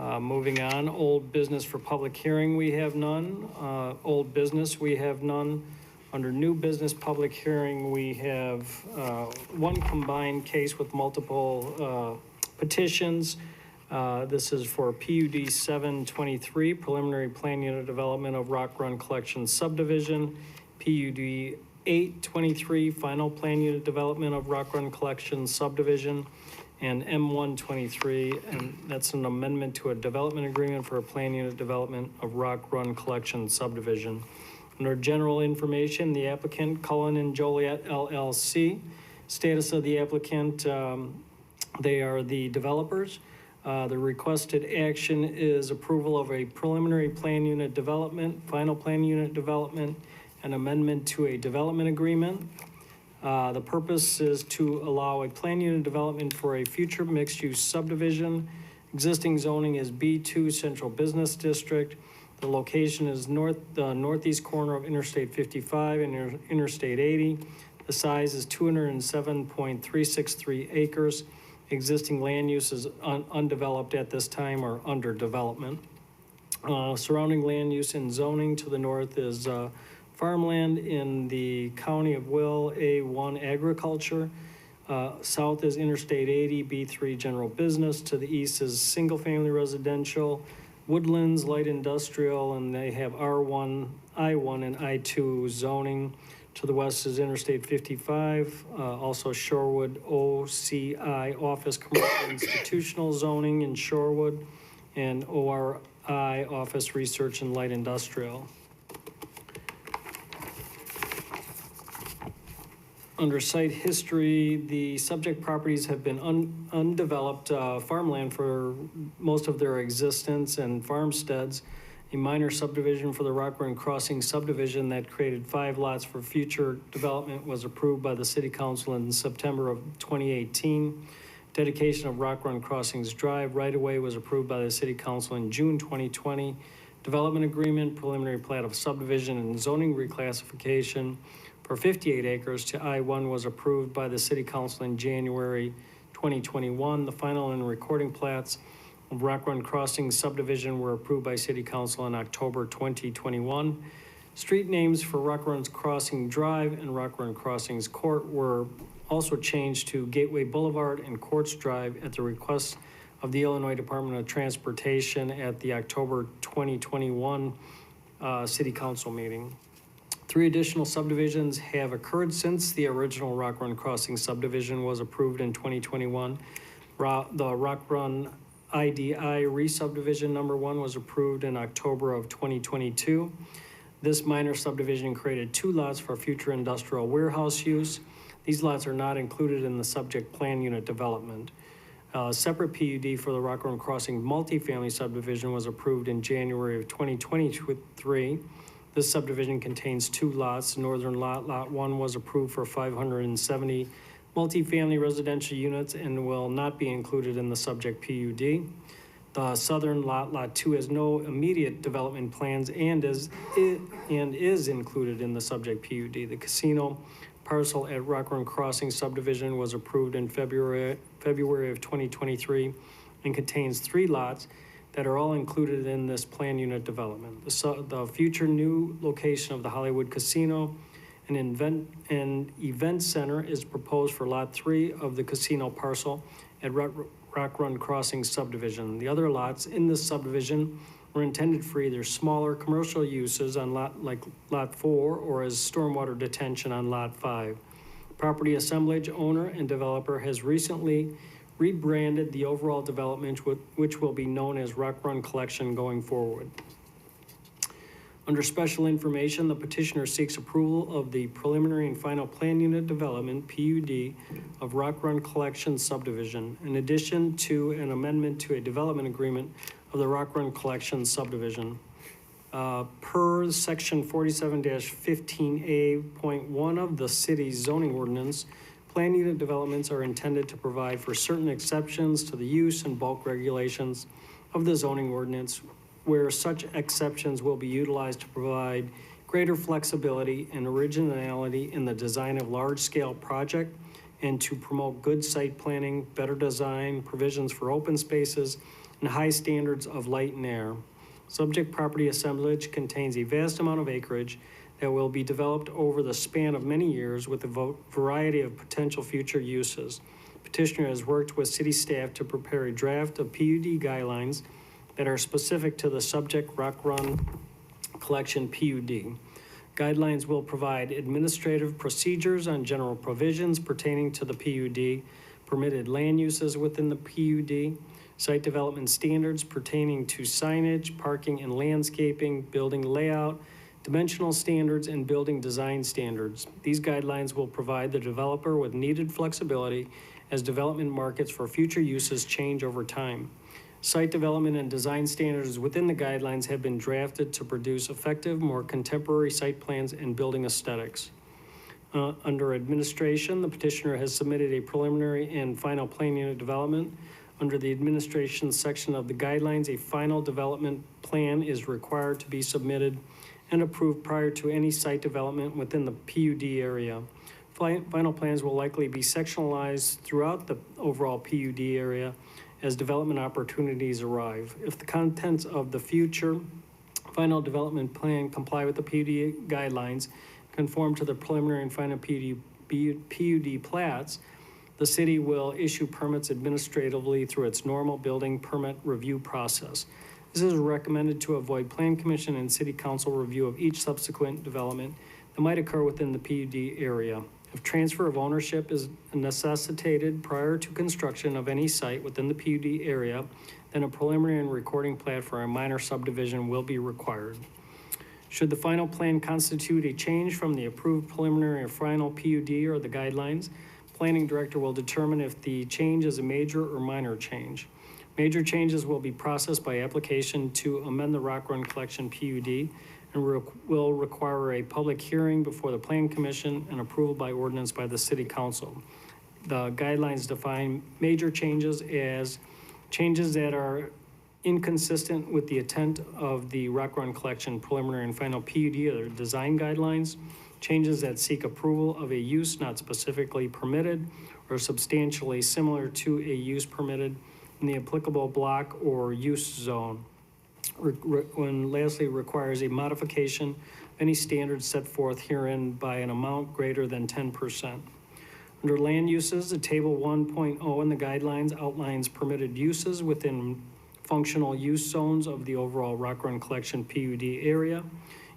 Moving on, old business for public hearing, we have none. Old business, we have none. Under new business public hearing, we have one combined case with multiple petitions. This is for PUD 723, preliminary plan unit development of Rock Run Collection subdivision. PUD 823, final plan unit development of Rock Run Collection subdivision. And M123, and that's an amendment to a development agreement for a plan unit development of Rock Run Collection subdivision. Under general information, the applicant, Cullen and Joliet LLC. Status of the applicant, they are the developers. The requested action is approval of a preliminary plan unit development, final plan unit development, and amendment to a development agreement. The purpose is to allow a plan unit development for a future mixed-use subdivision. Existing zoning is B2 Central Business District. The location is the northeast corner of Interstate 55 and Interstate 80. The size is 207.363 acres. Existing land use is undeveloped at this time or under development. Surrounding land use and zoning to the north is farmland in the County of Will, A1 agriculture. South is Interstate 80, B3 general business. To the east is single family residential, woodlands, light industrial, and they have R1, I1, and I2 zoning. To the west is Interstate 55, also Shorewood, OCI, office commercial institutional zoning in Shorewood, and ORI, office research and light industrial. Under site history, the subject properties have been undeveloped farmland for most of their existence and farmsteads. A minor subdivision for the Rock Run Crossing subdivision that created 5 lots for future development was approved by the City Council in September of 2018. Dedication of Rock Run Crossings Drive right-of-way was approved by the City Council in June 2020. Development agreement, preliminary plat of subdivision and zoning reclassification for 58 acres to I-1 was approved by the City Council in January 2021. The final and recording plats of Rock Run Crossing subdivision were approved by City Council in October 2021. Street names for Rock Run Crossing Drive and Rock Run Crossings Court were also changed to Gateway Boulevard and Courts Drive at the request of the Illinois Department of Transportation at the October 2021 City Council meeting. 3 additional subdivisions have occurred since the original Rock Run Crossing subdivision was approved in 2021. The Rock Run IDI re-subdivision number 1 was approved in October of 2022. This minor subdivision created 2 lots for future industrial warehouse use. These lots are not included in the subject plan unit development. Separate PUD for the Rock Run Crossing multifamily subdivision was approved in January of 2023. This subdivision contains 2 lots. Northern lot, lot 1, was approved for 570 multifamily residential units and will not be included in the subject PUD. The southern lot, lot 2, has no immediate development plans and is included in the subject PUD. The casino parcel at Rock Run Crossing subdivision was approved in February of 2023 and contains 3 lots that are all included in this plan unit development. The future new location of the Hollywood Casino and event center is proposed for lot 3 of the casino parcel at Rock Run Crossing subdivision. The other lots in this subdivision were intended for either smaller commercial uses on lot 4 or as stormwater detention on lot 5. Property assemblage owner and developer has recently rebranded the overall development, which will be known as Rock Run Collection going forward. Under special information, the petitioner seeks approval of the preliminary and final plan unit development, PUD, of Rock Run Collection subdivision, in addition to an amendment to a development agreement of the Rock Run Collection subdivision. Per section 47-15A.1 of the city's zoning ordinance, plan unit developments are intended to provide for certain exceptions to the use and bulk regulations of the zoning ordinance, where such exceptions will be utilized to provide greater flexibility and originality in the design of large-scale project and to promote good site planning, better design, provisions for open spaces, and high standards of light and air. Subject property assemblage contains a vast amount of acreage that will be developed over the span of many years with a variety of potential future uses. Petitioner has worked with city staff to prepare a draft of PUD guidelines that are specific to the subject Rock Run Collection PUD. Guidelines will provide administrative procedures on general provisions pertaining to the PUD, permitted land uses within the PUD, site development standards pertaining to signage, parking and landscaping, building layout, dimensional standards, and building design standards. These guidelines will provide the developer with needed flexibility as development markets for future uses change over time. Site development and design standards within the guidelines have been drafted to produce effective, more contemporary site plans and building aesthetics. Under administration, the petitioner has submitted a preliminary and final plan unit development. Under the administration section of the guidelines, a final development plan is required to be submitted and approved prior to any site development within the PUD area. Final plans will likely be sectionalized throughout the overall PUD area as development opportunities arrive. If the contents of the future final development plan comply with the PUD guidelines, conform to the preliminary and final PUD plats, the city will issue permits administratively through its normal building permit review process. This is recommended to avoid Plan Commission and City Council review of each subsequent development that might occur within the PUD area. If transfer of ownership is necessitated prior to construction of any site within the PUD area, then a preliminary and recording plat for a minor subdivision will be required. Should the final plan constitute a change from the approved preliminary or final PUD or the guidelines, planning director will determine if the change is a major or minor change. Major changes will be processed by application to amend the Rock Run Collection PUD and will require a public hearing before the Plan Commission and approval by ordinance by the City Council. The guidelines define major changes as changes that are inconsistent with the intent of the Rock Run Collection preliminary and final PUD or design guidelines, changes that seek approval of a use not specifically permitted or substantially similar to a use permitted in the applicable block or use zone. When lastly requires a modification of any standards set forth herein by an amount greater than 10%. Under land uses, the table 1.0 in the guidelines outlines permitted uses within functional use zones of the overall Rock Run Collection PUD area.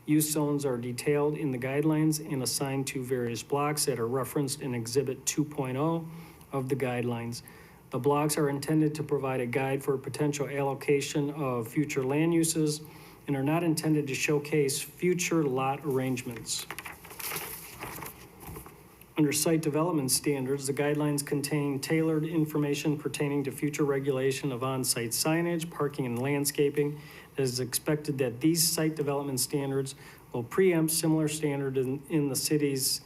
Use zones are detailed in the guidelines and assigned to various blocks that are referenced in Exhibit 2.0 of the guidelines. The blocks are intended to provide a guide for potential allocation of future land uses and are not intended to showcase future lot arrangements. Under site development standards, the guidelines contain tailored information pertaining to future regulation of on-site signage, parking, and landscaping. It is expected that these site development standards will preempt similar standard in the city's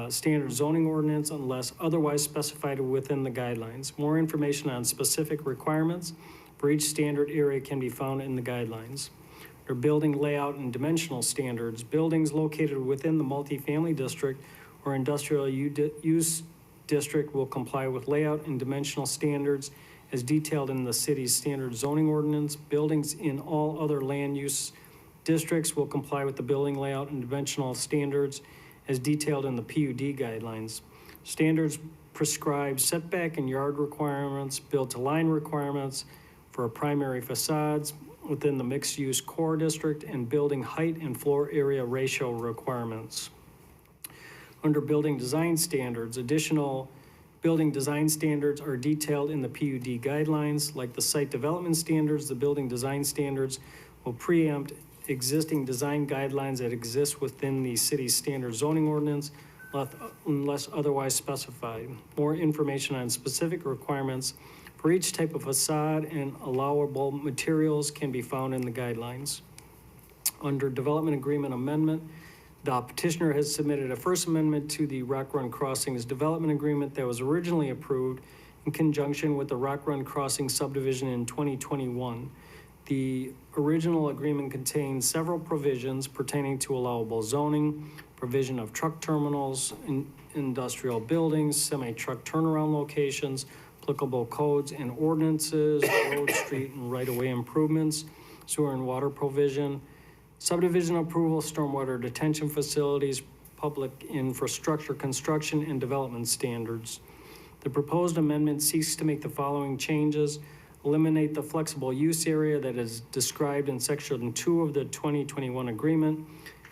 standard zoning ordinance unless otherwise specified within the guidelines. More information on specific requirements for each standard area can be found in the guidelines. Under building layout and dimensional standards, buildings located within the multifamily district or industrial use district will comply with layout and dimensional standards as detailed in the city's standard zoning ordinance. Buildings in all other land use districts will comply with the building layout and dimensional standards as detailed in the PUD guidelines. Standards prescribe setback and yard requirements, build-to-line requirements for primary facades within the mixed-use core district, and building height and floor area ratio requirements. Under building design standards, additional building design standards are detailed in the PUD guidelines. Like the site development standards, the building design standards will preempt existing design guidelines that exist within the city's standard zoning ordinance unless otherwise specified. More information on specific requirements for each type of facade and allowable materials can be found in the guidelines. Under development agreement amendment, the petitioner has submitted a first amendment to the Rock Run Crossings development agreement that was originally approved in conjunction with the Rock Run Crossing subdivision in 2021. The original agreement contains several provisions pertaining to allowable zoning, provision of truck terminals, industrial buildings, semi-truck turnaround locations, applicable codes and ordinances, road, street, and right-of-way improvements, sewer and water provision, subdivision approval, stormwater detention facilities, public infrastructure construction, and development standards. The proposed amendment seeks to make the following changes: eliminate the flexible use area that is described in section 2 of the 2021 agreement,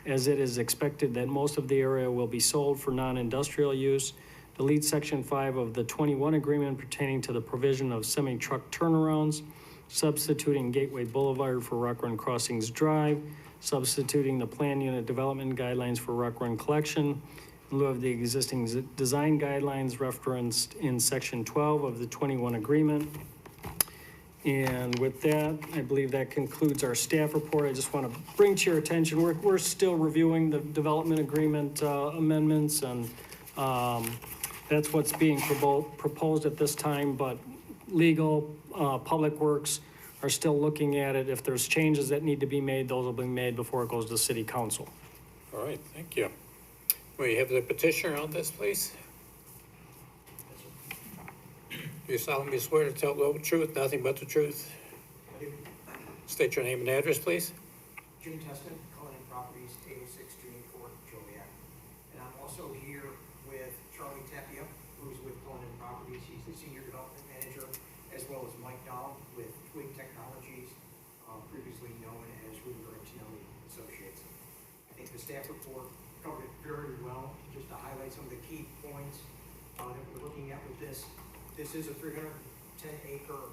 as it is expected that most of the area will be sold for non-industrial use. Delete section 5 of the 21 agreement pertaining to the provision of semi-truck turnarounds, substituting Gateway Boulevard for Rock Run Crossings Drive, substituting the plan unit development guidelines for Rock Run collection in lieu of the existing design guidelines referenced in section 12 of the 21 agreement. And with that, I believe that concludes our staff report. I just want to bring to your attention, we're still reviewing the development agreement amendments, and that's what's being proposed at this time, but legal, public works are still looking at it. If there's changes that need to be made, those will be made before it goes to city council. All right, thank you. We have the petitioner on this, please. Do you solemnly swear to tell the whole truth, nothing but the truth? State your name and address, please. Jim Teston, Cullinan Properties, 806 Junior Court, Joliet. And I'm also here with Charlie Tapia, who's with Cullinan Properties. He's the Senior Development Manager, as well as Mike Dahl with Twig Technologies, previously known as Rudiger and Tinelli Associates. I think the staff report covered it very well. Just to highlight some of the key points that we're looking at with this. This is a 310-acre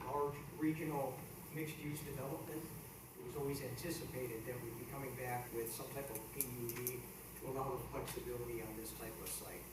large regional mixed-use development. It was always anticipated that we'd be coming back with some type of PUD to allow the flexibility on this type of site.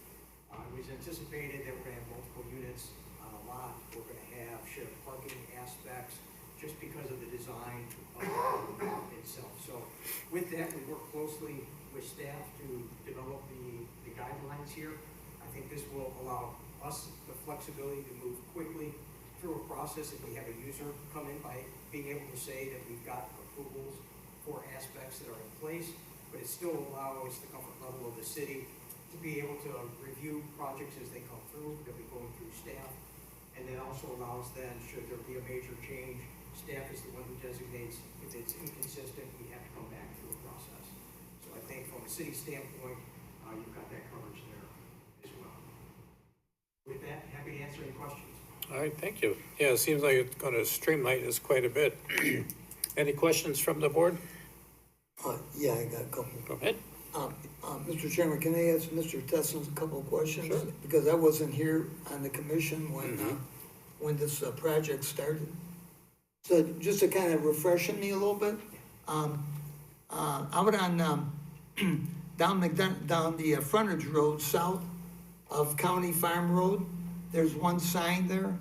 It was anticipated that we're going to have multiple units on a lot. We're going to have shared parking aspects just because of the design of the lot itself. So with that, we work closely with staff to develop the guidelines here. I think this will allow us the flexibility to move quickly through a process if we have a user come in by being able to say that we've got approvals for aspects that are in place, but it still allows the comfort level of the city to be able to review projects as they come through, that we go through staff, and then also allows then, should there be a major change, staff is the one who designates if it's inconsistent, we have to come back through a process. So I think from a city standpoint, you've got that coverage there as well. With that, happy to answer any questions. All right, thank you. Yeah, it seems like it's going to streamline this quite a bit. Any questions from the board? Yeah, I got a couple. Go ahead. Mr. Chairman, can I ask Mr. Tessens a couple of questions? Sure. Because I wasn't here on the commission when this project started. So just to kind of refresh me a little bit, out on down the frontage road south of County Farm Road, there's one sign there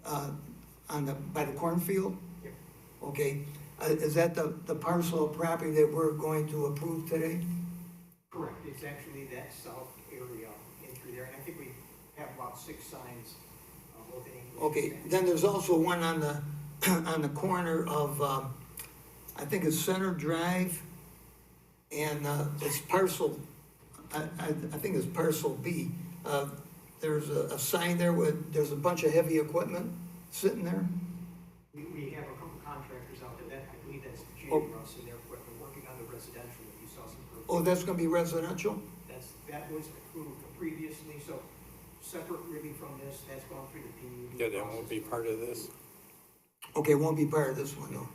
by the cornfield. Yep. Okay, is that the parcel of property that we're going to approve today? Correct, it's actually that south area in through there, and I think we have about 6 signs, both in English. Okay, then there's also one on the on the corner of I think it's Center Drive, and it's parcel. I think it's parcel B. There's a sign there with there's a bunch of heavy equipment sitting there. We have a couple contractors out there, that I believe that's J. Russ and their equipment working on the residential that you saw some. Oh, that's gonna be residential? That was approved previously, so separate really from this, that's gone through the PUD. Yeah, that won't be part of this. Okay, it won't be part of this one though.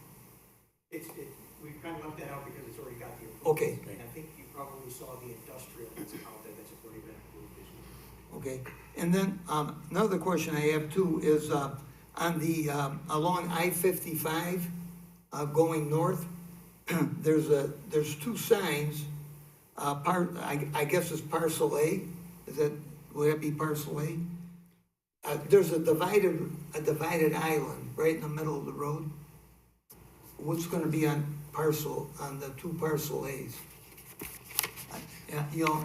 We've kind of left that out because it's already got the approval. Okay. And I think you probably saw the industrial that's out there that's already been approved as well. Okay, and then another question I have too is on the along I-55 going north, there's 2 signs. I guess it's parcel A. Would that be parcel A? There's a divided island right in the middle of the road. What's going to be on the 2 parcel A's? You know,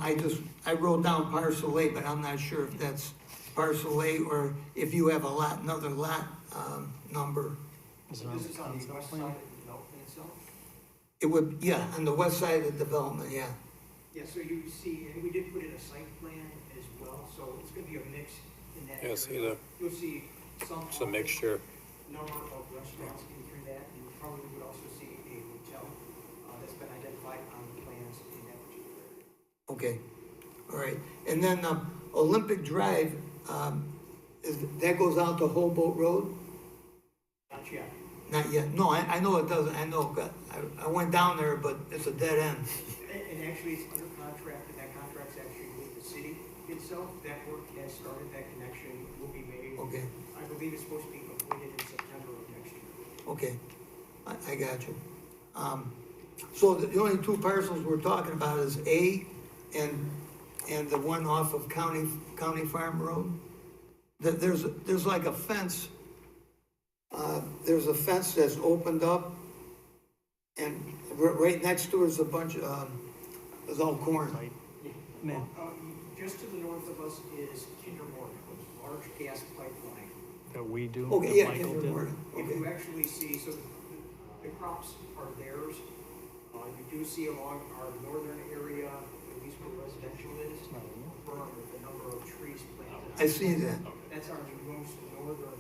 I wrote down parcel A, but I'm not sure if that's parcel A or if you have another lot number. So this is on the west side of the development itself? It would, yeah, on the west side of the development, yeah. Yeah, so you see, and we did put in a site plan as well, so it's gonna be a mixed in that Yeah, area. see the- You'll see some. It's a mixture. Number of restaurants in through that, and you probably would also see a hotel, that's been identified on the plans in that particular area. Okay, all right. And then, Olympic Drive, that goes out to Hobolt Road? Not yet. Not yet. No, I know it doesn't, I know, I went down there, but it's a dead end. And actually, it's under contract, and that contract's actually with the city itself. That work has started, that connection will be made. Okay, I believe it's supposed to be completed in September of next year. okay, I got you. So the only two parcels we're talking about is A and the one off of County Farm Road? There's like a fence, there's a fence that's opened up, and right next to it is a bunch of, it's all corn. Man. Just to the north of us is Kinder Morgan, a large gas pipeline. That we do, Okay, that yeah, Michael Kinder did. Morgan, If okay. you actually see, so the crops are theirs. You do see along our northern area, at least where residential is, a berm with a number of trees planted. I see that, That's our most northern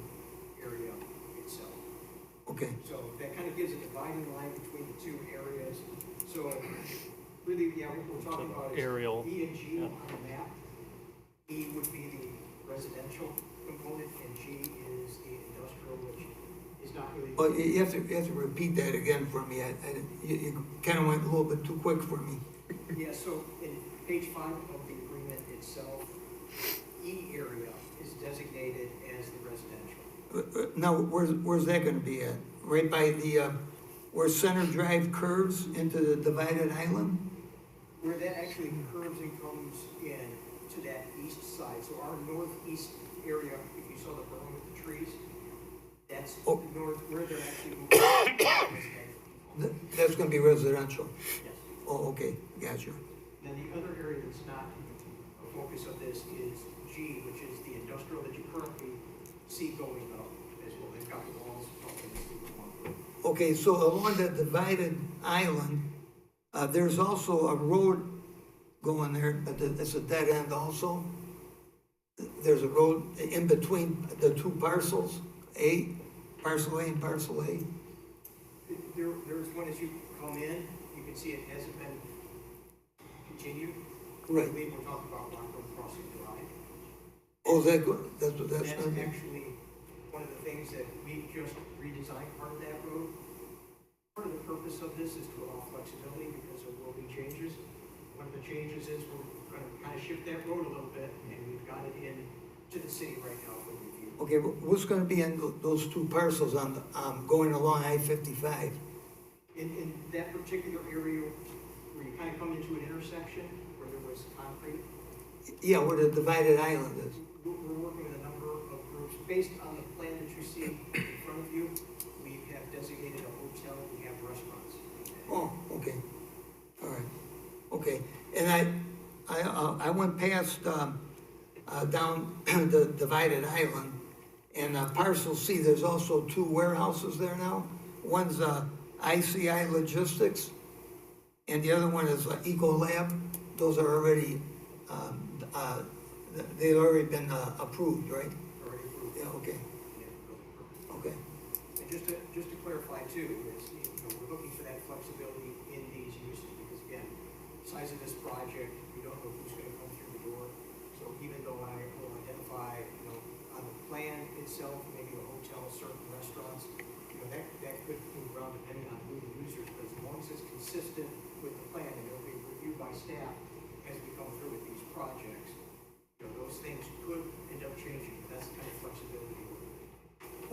area itself. okay. So that kind of gives a dividing line between the two areas. So really, yeah, what we're talking about is Aerial, E and G yeah. on the map. E would be the residential component, and G is the industrial, which is not really. But you have to repeat that again for me. You kind of went a little bit too quick for me. Yeah, so in page 5 of the agreement itself, E area is designated as the residential. Now, where's that gonna be at? Right by the, where Center Drive curves into the divided island? Where that actually curves and comes in to that east side, so our northeast area, if you saw the berm with the trees, that's Oh. north, where they're actually moving. That's gonna be residential. Yes. Oh, okay, gotcha. Then the other area that's not a focus of this is G, which is the industrial that you currently see going up as well. They've got the walls up and they go on. Okay, so along that divided island, there's also a road going there, but it's a dead end also. There's a road in between the two parcels, parcel A and parcel A. There's one as you come in, you can see it hasn't been continued. Right. I believe we're talking about Rockland Crossing Drive. Oh, is that good? That's what that's That's gonna be? actually one of the things that we just redesigned part of that road. Part of the purpose of this is to allow flexibility because there will be changes. One of the changes is we're gonna kind of shift that road a little bit, and we've got it in to the city right now for review. Okay, but what's gonna be in those two parcels on, going along I-55? In that particular area where you kind of come into an intersection where there was concrete, Yeah, where the divided island is. we're working with a number of groups. Based on the plan that you see in front of you, we have designated a hotel, we have restaurants. Oh, okay, all right, okay. And I went past, down the divided island, and parcel C, there's also two warehouses there now. One's, ICI Logistics, and the other one is Ecolab. Those are already, they've already been, approved, right? Already approved. Yeah, okay, Yeah, building permit. okay, And just to clarify too, is, we're looking for that flexibility in these uses, because again, size of this project, we don't know who's gonna come through the door. So even though I will identify, on the plan itself, maybe a hotel, certain restaurants, that could move around depending on who the users, but as long as it's consistent with the plan and it'll be reviewed by staff as we come through with these projects, those things could end up changing, but that's the kind of flexibility.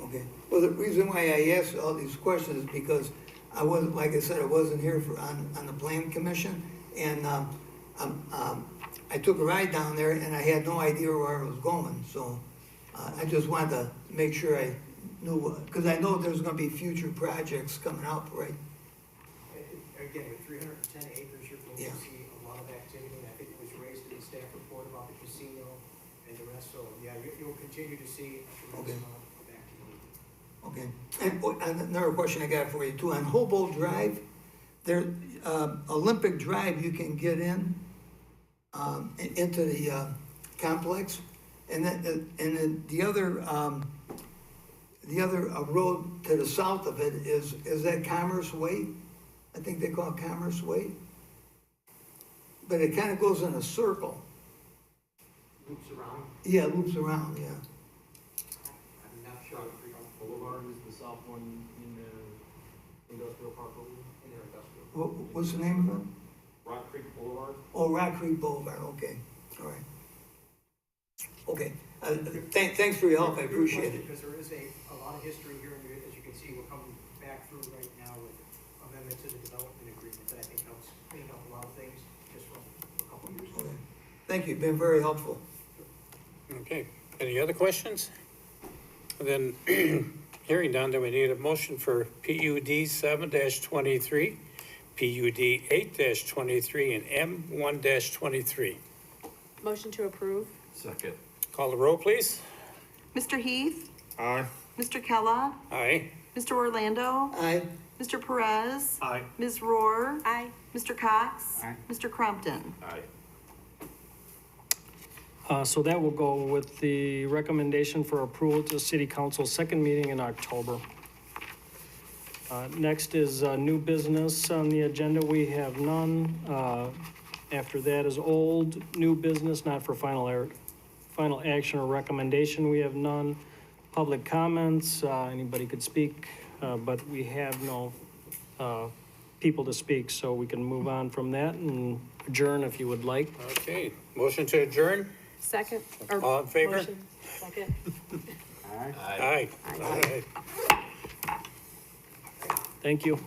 okay. Well, the reason why I asked all these questions is because I wasn't, like I said, I wasn't here on the plan commission, and, I took a ride down there and I had no idea where I was going, so, I just wanted to make sure I knew, because I know there's gonna be future projects coming up, right? Again, with 310 acres, you're going Yeah. to see a lot of activity. I think it was raised in the staff report about the casino and the rest, so yeah, you'll continue to see a Okay. tremendous amount of activity. Okay. And another question I got for you too, on Hobo Drive, there, Olympic Drive, you can get into the complex, And then the other road to the south of it is that Commerce Way? I think they call it Commerce Way. But it kind of goes in a circle. Loops around, Yeah, it loops around, yeah. I'm not sure, Boulevard is the south one in the industrial park over there. in their industrial. What's the name of it? Rock Creek Boulevard. Oh, Rock Creek Boulevard, okay, all right. Okay, thanks for your help, I appreciate it. Because there is a lot of history here, and as you can see, we're coming back through right now with amendment to the development agreement that I think helps clean up a lot of things just from a couple of years ago. Okay. Thank you, been very helpful. Okay, any other questions? Then, hearing none, then we need a motion for PUD 7-23, PUD 8-23, and M 1-23. Motion to approve. Second. Call the roll, please. Mr. Heath, Aye. Mr. Kella, Aye. Mr. Orlando, Aye. Mr. Perez, Aye. Ms. Rohr, Aye. Mr. Cox, Aye. Mr. Crumpton. Aye. So that will go with the recommendation for approval to City Council's second meeting in October. Next is new business on the agenda. We have none. After that is old, new business, not for final action or recommendation. We have none. Public comments, anybody could speak, but we have no people to speak, so we can move on from that and adjourn if you would like. Okay, motion to adjourn? Second. or All in favor? motion. Second. Aye. Aye. Thank you.